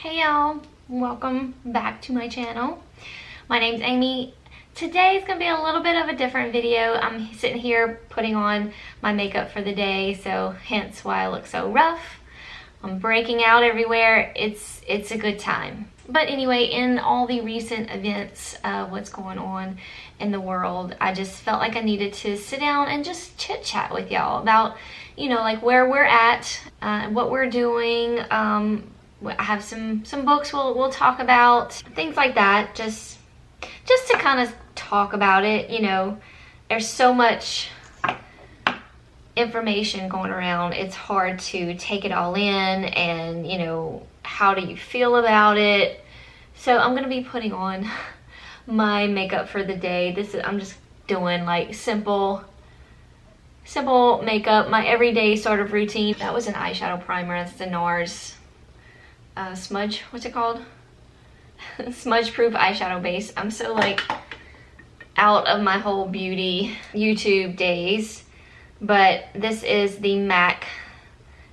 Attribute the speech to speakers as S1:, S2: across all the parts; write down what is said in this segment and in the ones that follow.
S1: Hey y'all, welcome back to my channel. My name's Amy. Today is gonna be a little bit of a different video. I'm sitting here putting on my makeup for the day, so hence why I look so rough. I'm breaking out everywhere. It's a good time. But anyway, in all the recent events of what's going on in the world, I just felt like I needed to sit down and just chit chat with y'all about, you know, like where we're at, what we're doing. I have some books we'll talk about, things like that, just to kind of talk about it. You know, there's so much information going around, it's hard to take it all in, and you know, how do you feel about it? So I'm gonna be putting on my makeup for the day. I'm just doing like simple makeup, my everyday sort of routine. That was an eyeshadow primer. That's the NARS smudge, what's it called? Smudge proof eyeshadow base. I'm so like out of my whole beauty YouTube days, but this is the MAC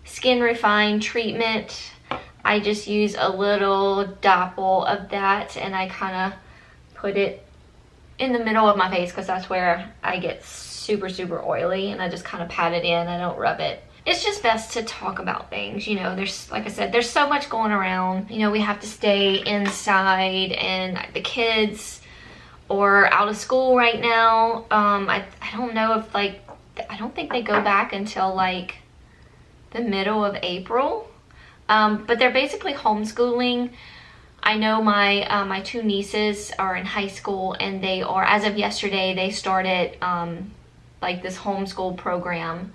S1: Skin Refine treatment. I just use a little dapple of that and I kind of put it in the middle of my face because that's where I get super oily, and I just kind of pat it in. I don't rub it. It's just best to talk about things, you know. There's, like I said, there's so much going around. You know, we have to stay inside, and the kids are out of school right now. I don't know if I don't think they go back until like the middle of April. But they're basically homeschooling. I know my two nieces are in high school, and they are, as of yesterday, they started like this homeschool program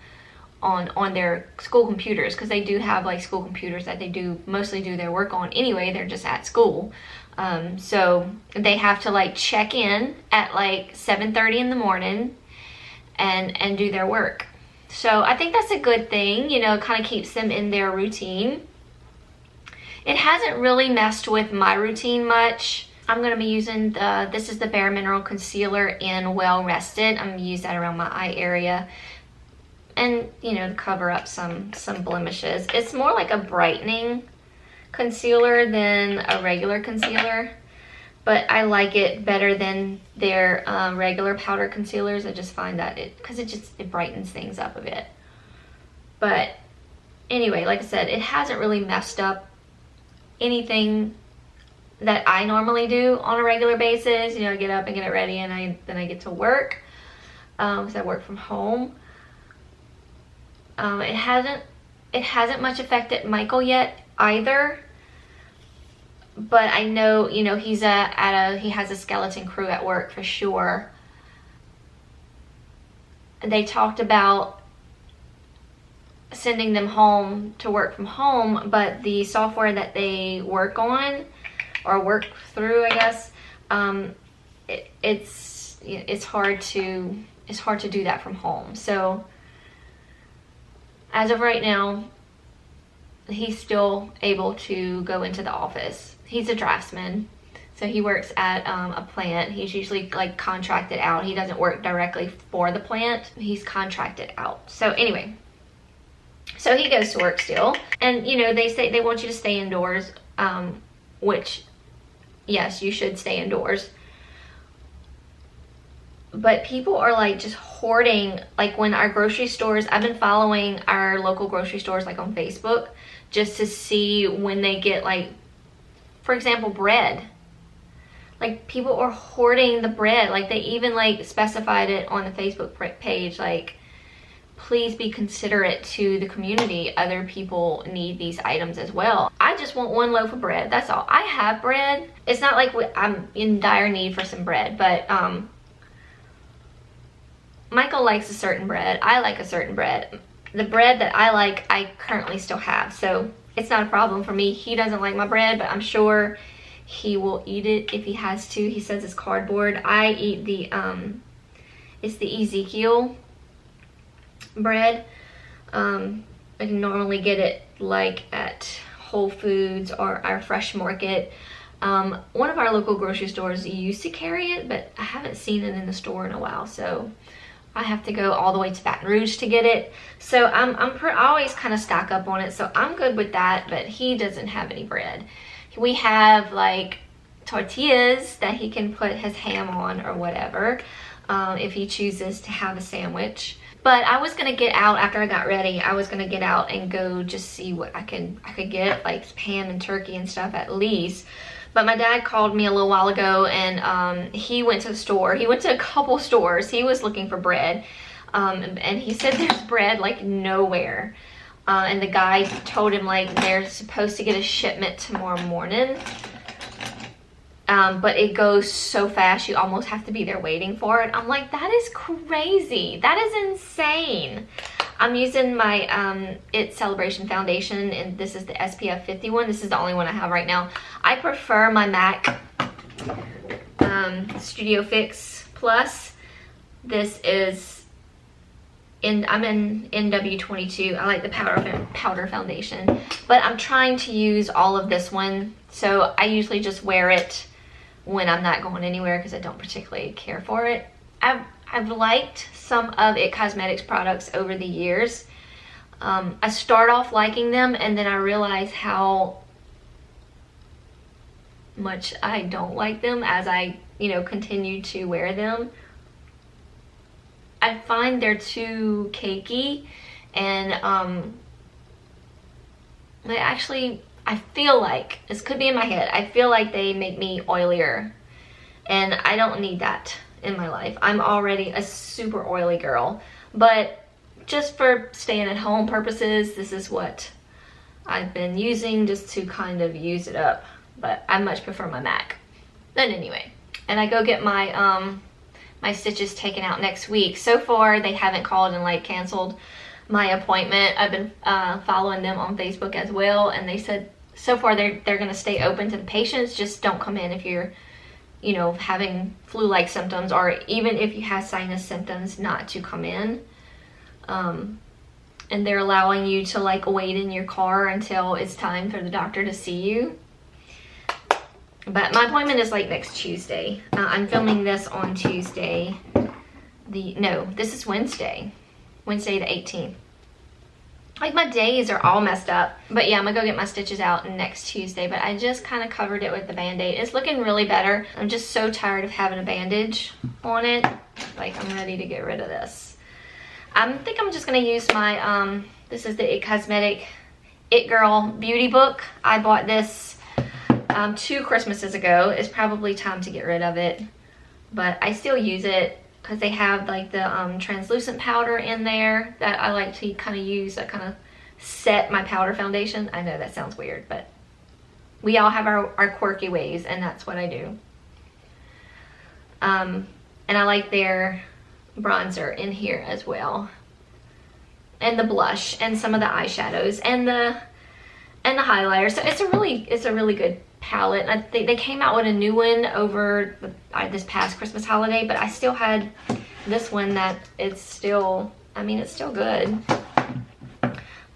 S1: on their school computers, because they do have like school computers that they mostly do their work on anyway. They're just at school, so they have to like check in at like 7:30 in the morning and do their work. So I think that's a good thing, you know. It kind of keeps them in their routine. It hasn't really messed with my routine much. I'm going to be using this is the Bare Mineral Concealer in Well Rested. I'm going to use that around my eye area, and you know, to cover up some blemishes. It's more like a brightening concealer than a regular concealer, but I like it better than their regular powder concealers. I just find that it brightens things up a bit. But anyway, like I said, it hasn't really messed up anything that I normally do on a regular basis. You know, I get up and get it ready, and then I get to work, because I work from home. It hasn't much affected Michael yet either, but I know, you know, he has a skeleton crew at work for sure. They talked about sending them home to work from home, but the software that they work on or work through, I guess, it's hard to do that from home. So as of right now, he's still able to go into the office. He's a draftsman, so he works at a plant. He's usually like contracted out. He doesn't work directly for the plant. He's contracted out. So anyway, so he goes to work still. And you know, they say they want you to stay indoors, which yes, you should stay indoors. But people are like just hoarding, like when our grocery stores, I've been following our local grocery stores like on Facebook just to see when they get, like, for example, bread. Like people are hoarding the bread. Like they even like specified it on the Facebook page, like, please be considerate to the community. Other people need these items as well. I just want one loaf of bread, that's all. I have bread. It's not like I'm in dire need for some bread, but Michael likes a certain bread. I like a certain bread. The bread that I like, I currently still have, so it's not a problem for me. He doesn't like my bread, but I'm sure he will eat it if he has to. He says it's cardboard. I eat it's the Ezekiel bread. I can normally get it like at Whole Foods or our Fresh Market. One of our local grocery stores used to carry it, but I haven't seen it in the store in a while, so I have to go all the way to Baton Rouge to get it. So I always kind of stock up on it, so I'm good with that. But he doesn't have any bread. We have like tortillas that he can put his ham on or whatever, if he chooses to have a sandwich. But I was gonna get out after I got ready. I was gonna get out and go just see what I could get, like ham and turkey and stuff at least. But my dad called me a little while ago, and he went to the store. He went to a couple stores. He was looking for bread, and he said there's bread like nowhere. And the guy told him like they're supposed to get a shipment tomorrow morning. But it goes so fast, you almost have to be there waiting for it. I'm like, that is crazy. That is insane. I'm using my It Celebration Foundation, and this is the SPF 50 one. This is the only one I have right now. I prefer my MAC Studio Fix Plus. This is, I'm in NW22. I like the powder foundation. But I'm trying to use all of this one. So I usually just wear it when I'm not going anywhere because I don't particularly care for it. I've liked some of It Cosmetics products over the years. I start off liking them, and then I realize how much I don't like them as I, continue to wear them. I find they're too cakey, and they actually, I feel like, this could be in my head, I feel like they make me oilier, and I don't need that in my life. I'm already a super oily girl, but just for staying at home purposes, this is what I've been using, just to kind of use it up. But I much prefer my MAC. But anyway, and I go get my my stitches taken out next week. So far they haven't called and like canceled my appointment. I've been following them on Facebook as well, and they said so far they're gonna stay open to the patients. Just don't come in if you're having flu-like symptoms, or even if you have sinus symptoms, not to come in. And they're allowing you to like wait in your car until it's time for the doctor to see you. But my appointment is like next Tuesday. I'm filming this on Tuesday. This is Wednesday the 18th. Like, my days are all messed up. But yeah, I'm gonna go get my stitches out next Tuesday. But I just kind of covered it with the Band-Aid. It's looking really better. I'm just so tired of having a bandage on it. Like, I'm ready to get rid of this. I think I'm just gonna use my, this is the It Cosmetic It Girl Beauty Book. I bought this 2 Christmases ago. It's probably time to get rid of it. But I still use it, because they have like the translucent powder in there that I like to kind of use. I kind of set my powder foundation. I know that sounds weird, but we all have our quirky ways, and that's what I do. And I like their bronzer in here as well, and the blush, and some of the eyeshadows, and the highlighter. So it's a really good palette. I think they came out with a new one over this past Christmas holiday, but I still had this one that it's still good.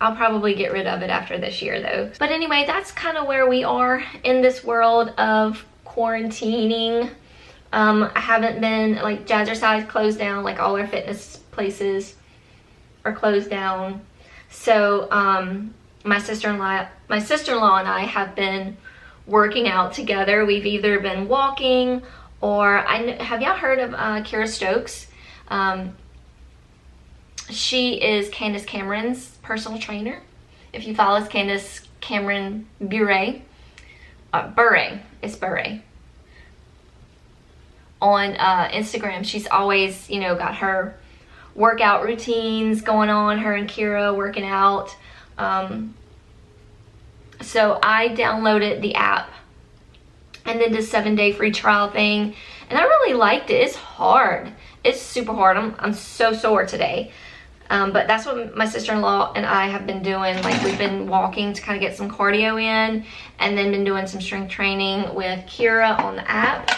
S1: I'll probably get rid of it after this year though. But anyway, that's kind of where we are in this world of quarantining. I haven't been, like, Jazzercise closed down, like all our fitness places are closed down. So my sister-in-law and I have been working out together. We've either been walking, or have y'all heard of Kira Stokes? She is Candace Cameron's personal trainer. If you follow Candace Cameron Bure, it's Bure. On Instagram, she's always, got her workout routines going on, her and Kira working out. So I downloaded the app and then the 7-day free trial thing, and I really liked it. It's hard. It's super hard. I'm so sore today. But that's what my sister-in-law and I have been doing. Like, we've been walking to kind of get some cardio in, and then been doing some strength training with Kira on the app.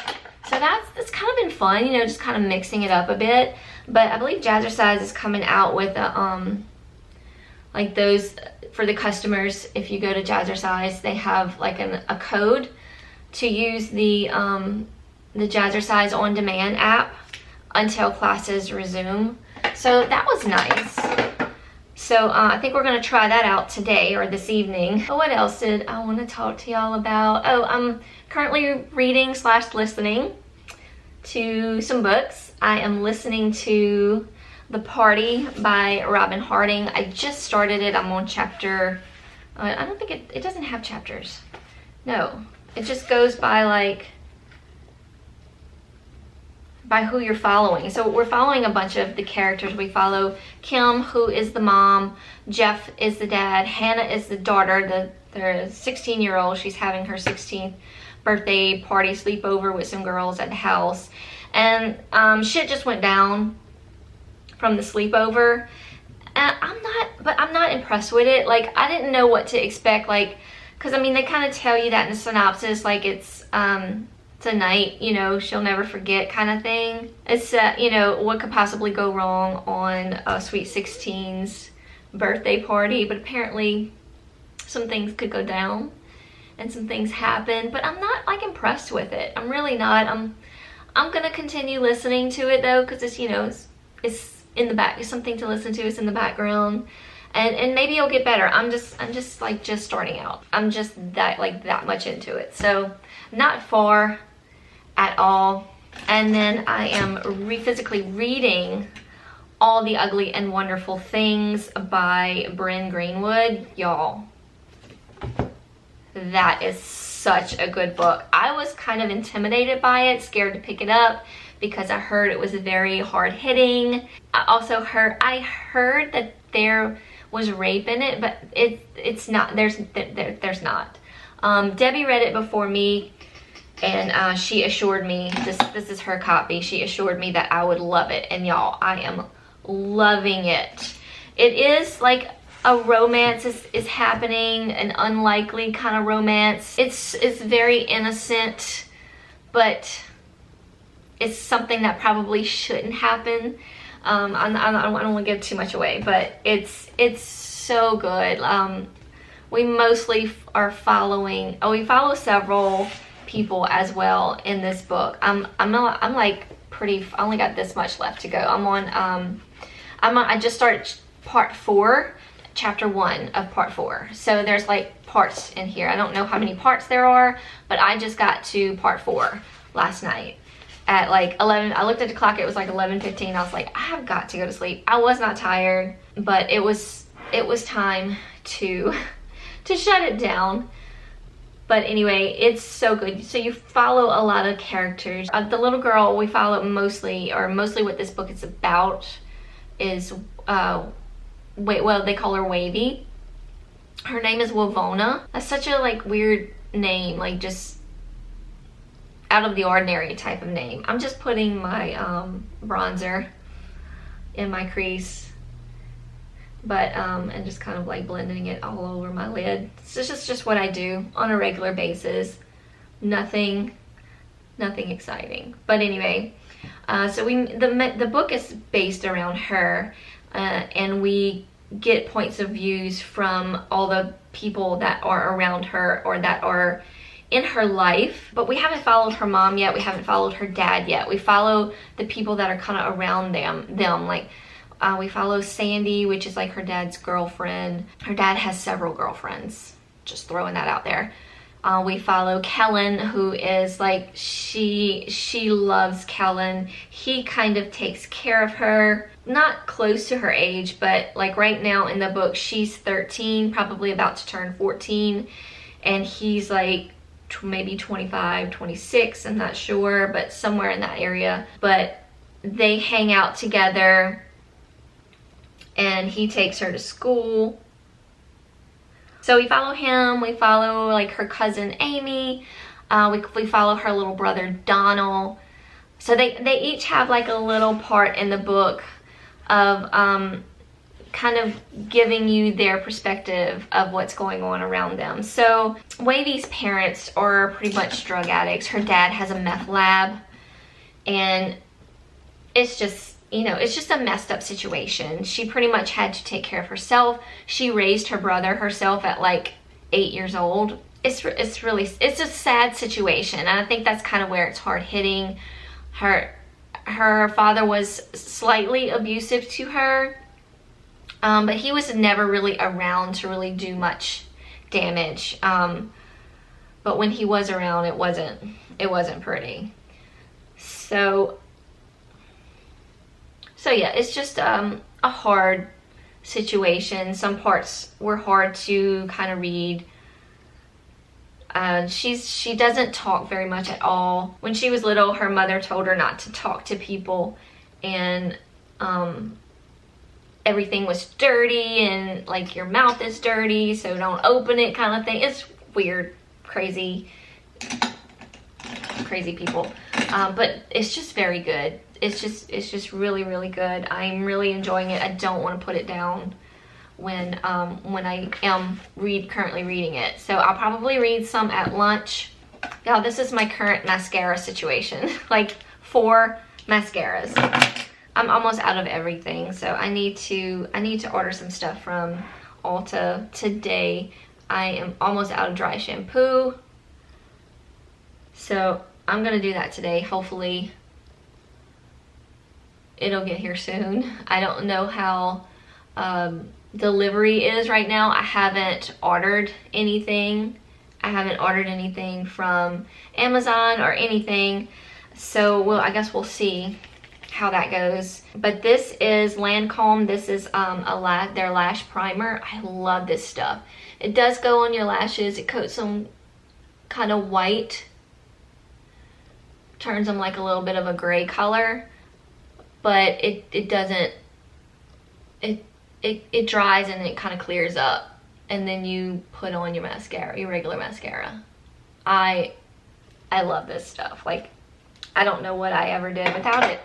S1: So that's kind of been fun, just kind of mixing it up a bit. But I believe Jazzercise is coming out with a, like those for the customers. If you go to Jazzercise, they have like a code to use the Jazzercise On Demand app until classes resume. So that was nice. So I think we're going to try that out today or this evening. But what else did I want to talk to y'all about? Oh, I'm currently reading / listening to some books. I am listening to The Party by Robin Harding. I just started it. I'm on chapter, I don't think it doesn't have chapters. No, it just goes by like, by who you're following. So we're following a bunch of the characters. We follow Kim, who is the mom, Jeff is the dad, Hannah is the daughter, the 16-year-old. She's having her 16th birthday party sleepover with some girls at the house. And shit just went down from the sleepover. And I'm not impressed with it. Like, I didn't know what to expect, like, because I mean, they kind of tell you that in the synopsis, like it's a night, you know, she'll never forget kind of thing. It's, you know, what could possibly go wrong on Sweet 16's birthday party, but apparently some things could go down and some things happen, but I'm not like impressed with it. I'm really not. I'm gonna continue listening to it though, because it's, you know, it's in the back, it's something to listen to, it's in the background. And maybe it'll get better. I'm just like just starting out. I'm just that much into it. So not far at all. And then I am physically reading All the Ugly and Wonderful Things by Bryn Greenwood. Y'all, that is such a good book. I was kind of intimidated by it, scared to pick it up because I heard it was very hard-hitting. I heard that there was rape in it, but it's not. There's not. Debbie read it before me, and she assured me, this is her copy, she assured me that I would love it, and y'all, I am loving it. It is like a romance is happening, an unlikely kind of romance. It's very innocent, but it's something that probably shouldn't happen. I don't want to give too much away, but it's so good. We mostly are following, we follow several people as well in this book. I'm like I only got this much left to go. I just started part 4, chapter 1 of part 4. So there's like parts in here. I don't know how many parts there are, but I just got to part 4 last night at like 11. I looked at the clock, it was like 11:15. I was like, I have got to go to sleep. I was not tired, but it was time to shut it down. But anyway, it's so good. So you follow a lot of characters. The little girl we follow mostly what this book is about is, well, they call her Wavy. Her name is Wavona. That's such a like weird name, like just out of the ordinary type of name. I'm just putting my bronzer in my crease, but and just kind of like blending it all over my lid. So it's just what I do on a regular basis. Nothing exciting. But anyway, so the book is based around her, and we get points of views from all the people that are around her or that are in her life. But we haven't followed her mom yet. We haven't followed her dad yet. We follow the people that are kind of around them. Like we follow Sandy, which is like her dad's girlfriend. Her dad has several girlfriends. Just throwing that out there. We follow Kellen, who is like, she loves Kellen. He kind of takes care of her. Not close to her age, but like right now in the book, she's 13, probably about to turn 14. And he's like maybe 25, 26, I'm not sure, but somewhere in that area. But they hang out together, and he takes her to school. So we follow him, we follow like her cousin Amy, we follow her little brother Donald. So they each have like a little part in the book of kind of giving you their perspective of what's going on around them. So Wavy's parents are pretty much drug addicts. Her dad has a meth lab, and it's just, you know, it's just a messed up situation. She pretty much had to take care of herself. She raised her brother herself at like 8 years old. It's a sad situation, and I think that's kind of where it's hard hitting. Her father was slightly abusive to her, but he was never really around to really do much damage. But when he was around, it wasn't pretty. So yeah, it's just a hard situation. Some parts were hard to kind of read. She doesn't talk very much at all. When she was little, her mother told her not to talk to people, and everything was dirty, and like your mouth is dirty, so don't open it, kind of thing. It's weird, crazy people. But it's just very good. It's just really, really good. I'm really enjoying it. I don't want to put it down when I am currently reading it. So I'll probably read some at lunch. Y'all, this is my current mascara situation. Like 4 mascaras. I'm almost out of everything, so I need to order some stuff from Ulta today. I am almost out of dry shampoo, so I'm gonna do that today. Hopefully it'll get here soon. I don't know how delivery is right now. I haven't ordered anything. I haven't ordered anything from Amazon or anything, so I guess we'll see how that goes. But this is Lancome. This is their lash primer. I love this stuff. It does go on your lashes. It coats them kind of white, turns them like a little bit of a gray color, but it doesn't, it dries and it kind of clears up, and then you put on your mascara, your regular mascara. I love this stuff. Like, I don't know what I ever did without it.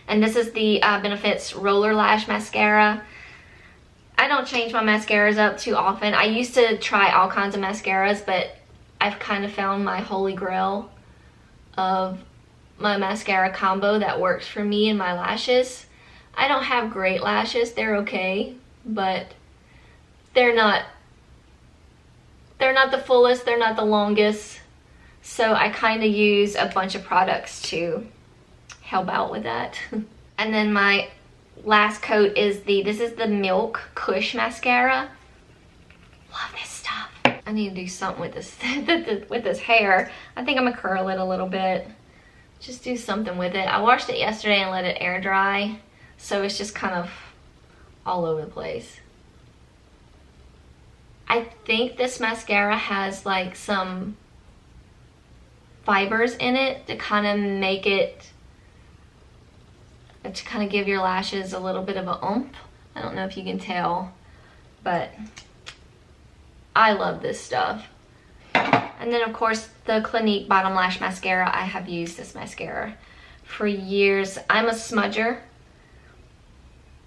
S1: And this is the Benefits Roller Lash Mascara. I don't change my mascaras up too often. I used to try all kinds of mascaras, but I've kind of found my holy grail of my mascara combo that works for me and my lashes. I don't have great lashes. They're okay, but they're not the fullest, they're not the longest. So I kind of use a bunch of products to help out with that. And then my last coat is this is the Milk Kush Mascara. Love this stuff. I need to do something with this with this hair. I think I'm gonna curl it a little bit. Just do something with it. I washed it yesterday and let it air dry, so it's just kind of all over the place. I think this mascara has like some fibers in it to kind of make it, to kind of give your lashes a little bit of a oomph. I don't know if you can tell, but I love this stuff. And then of course the Clinique Bottom Lash Mascara. I have used this mascara for years. I'm a smudger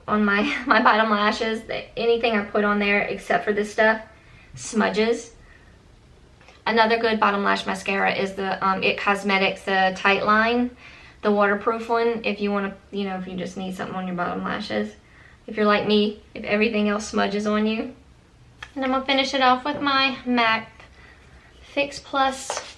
S1: on my bottom lashes. Anything I put on there except for this stuff smudges. Another good bottom lash mascara is the It Cosmetics Tight Line, the waterproof one, if you want to, if you just need something on your bottom lashes. If you're like me, if everything else smudges on you. And I'm going to finish it off with my MAC Fix Plus.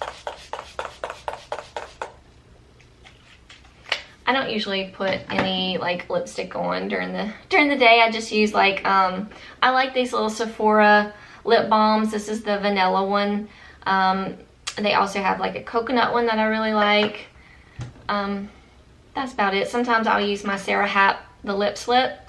S1: I don't usually put any like lipstick on during the day. I just use like, I like these little Sephora lip balms. This is the vanilla one. They also have like a coconut one that I really like. That's about it. Sometimes I'll use my Sarah Hap, the lip slip.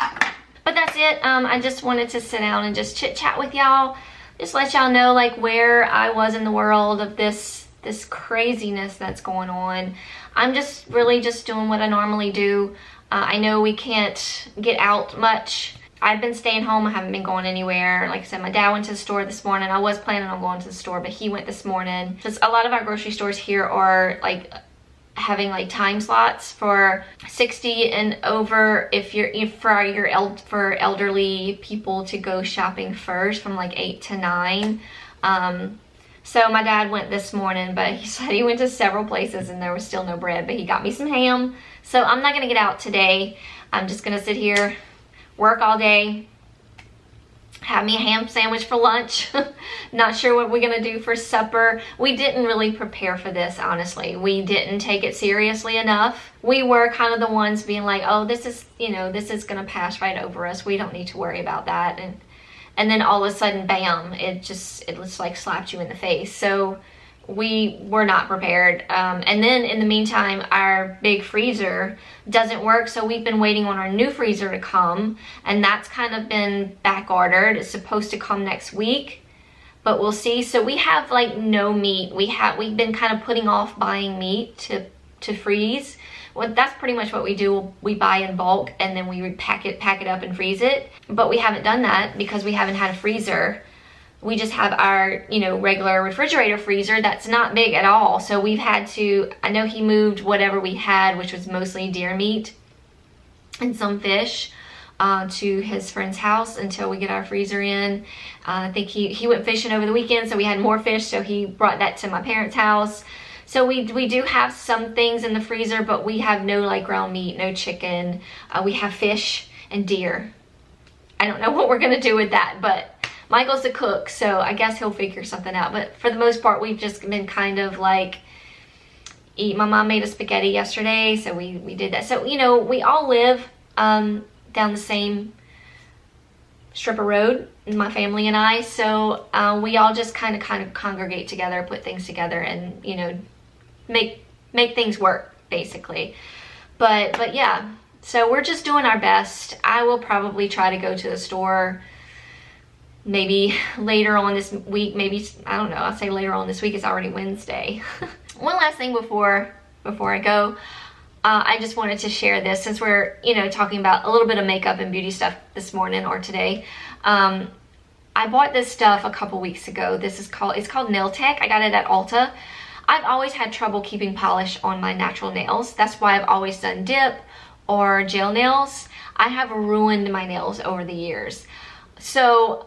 S1: But that's it. I just wanted to sit down and just chit chat with y'all. Just let y'all know like where I was in the world of this craziness that's going on. I'm just really just doing what I normally do. I know we can't get out much. I've been staying home. I haven't been going anywhere. Like I said, my dad went to the store this morning. I was planning on going to the store, but he went this morning. Just a lot of our grocery stores here are like having like time slots for 60 and over for elderly people to go shopping first from like 8 to 9. So my dad went this morning, but he said he went to several places and there was still no bread, but he got me some ham. So I'm not gonna get out today. I'm just gonna sit here, work all day, have me a ham sandwich for lunch. Not sure what we're gonna do for supper. We didn't really prepare for this, honestly. We didn't take it seriously enough. We were kind of the ones being like, oh, this is, you know, this is gonna pass right over us. We don't need to worry about that. And then all of a sudden, bam, it just like slapped you in the face. So we were not prepared. And then in the meantime, our big freezer doesn't work, so we've been waiting on our new freezer to come, and that's kind of been back ordered. It's supposed to come next week, but we'll see. So we have like no meat. We've been kind of putting off buying meat to freeze. Well, that's pretty much what we do. We buy in bulk and then we pack it up and freeze it. But we haven't done that because we haven't had a freezer. We just have our, you know, regular refrigerator freezer that's not big at all. So we've had to, I know he moved whatever we had, which was mostly deer meat and some fish, to his friend's house until we get our freezer in. I think he went fishing over the weekend, so we had more fish, so he brought that to my parents' house. So we do have some things in the freezer, but we have no like ground meat, no chicken. We have fish and deer. I don't know what we're gonna do with that, but Michael's the cook, so I guess he'll figure something out. But for the most part, we've just been kind of like, my mom made us spaghetti yesterday, so we did that. So, you know, we all live down the same strip of road, my family and I. So we all just kind of congregate together, put things together, and, you know, make things work, basically. But yeah, so we're just doing our best. I will probably try to go to the store maybe later on this week, maybe, I don't know, I'll say later on this week. It's already Wednesday. One last thing before I go, I just wanted to share this since we're, you know, talking about a little bit of makeup and beauty stuff this morning or today. I bought this stuff a couple weeks ago. It's called Nail Tech. I got it at Ulta. I've always had trouble keeping polish on my natural nails. That's why I've always done dip or gel nails. I have ruined my nails over the years. So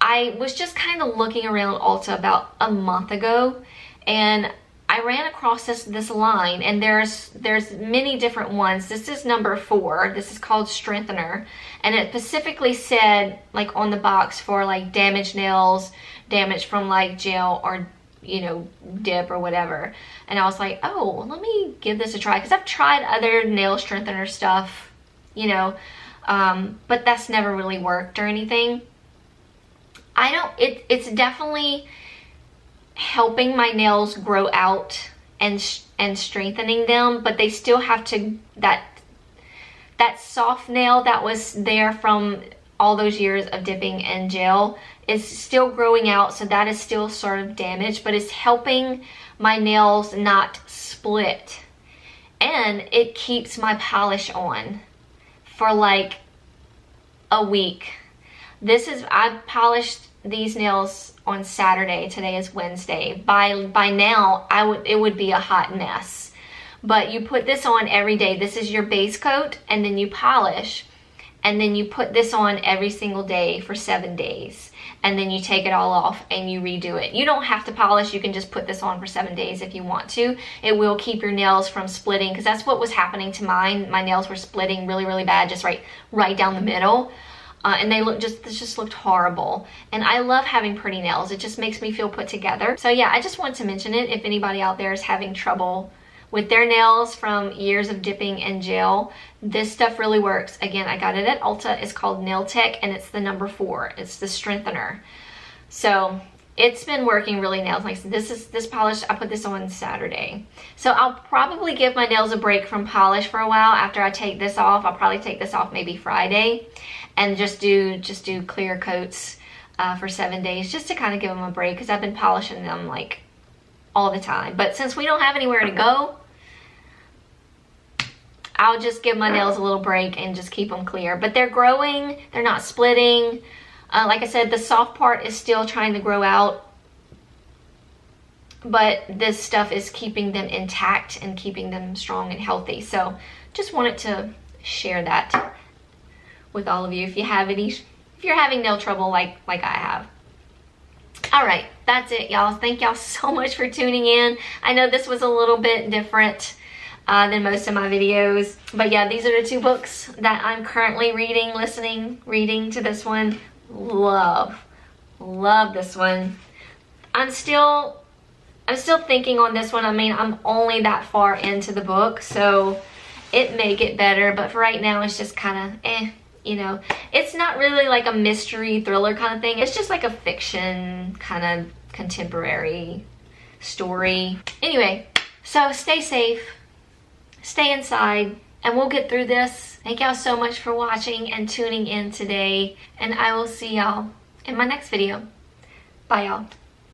S1: I was just kind of looking around Ulta about a month ago, and I ran across this line, and there's many different ones. This is number 4. This is called Strengthener, and it specifically said like on the box for like damaged nails, damage from like gel or, you know, dip or whatever. And I was like, oh, well, let me give this a try, because I've tried other nail strengthener stuff, you know, but that's never really worked or anything. It's definitely helping my nails grow out and strengthening them, but they still have to, that soft nail that was there from all those years of dipping and gel is still growing out, so that is still sort of damaged, but it's helping my nails not split, and it keeps my polish on for like a week. I polished these nails on Saturday. Today is Wednesday. By now, it would be a hot mess. But you put this on every day. This is your base coat, and then you polish, and then you put this on every single day for 7 days, and then you take it all off and you redo it. You don't have to polish. You can just put this on for 7 days if you want to. It will keep your nails from splitting, because that's what was happening to mine. My nails were splitting really, really bad, just right down the middle. And this just looked horrible. And I love having pretty nails. It just makes me feel put together. So yeah, I just wanted to mention it if anybody out there is having trouble with their nails from years of dipping and gel. This stuff really works. Again, I got it at Ulta. It's called Nail Tech, and it's the number 4. It's the strengthener. So it's been working really nails. Like this polish, I put this on Saturday. So I'll probably give my nails a break from polish for a while after I take this off. I'll probably take this off maybe Friday and just do clear coats for 7 days, just to kind of give them a break, because I've been polishing them like all the time. But since we don't have anywhere to go, I'll just give my nails a little break and just keep them clear. But they're growing, they're not splitting. Like I said, the soft part is still trying to grow out, but this stuff is keeping them intact and keeping them strong and healthy. So just wanted to share that with all of you if you're having nail trouble like I have. All right, that's it, y'all. Thank y'all so much for tuning in. I know this was a little bit different than most of my videos, but yeah, these are the 2 books that I'm currently reading to this one. love this one. I'm still thinking on this one. I mean, I'm only that far into the book, so it may get better, but for right now it's just kind of you know. It's not really like a mystery thriller kind of thing. It's just like a fiction kind of contemporary story. Anyway, so stay safe, stay inside, and we'll get through this. Thank y'all so much for watching and tuning in today, and I will see y'all in my next video. Bye, y'all.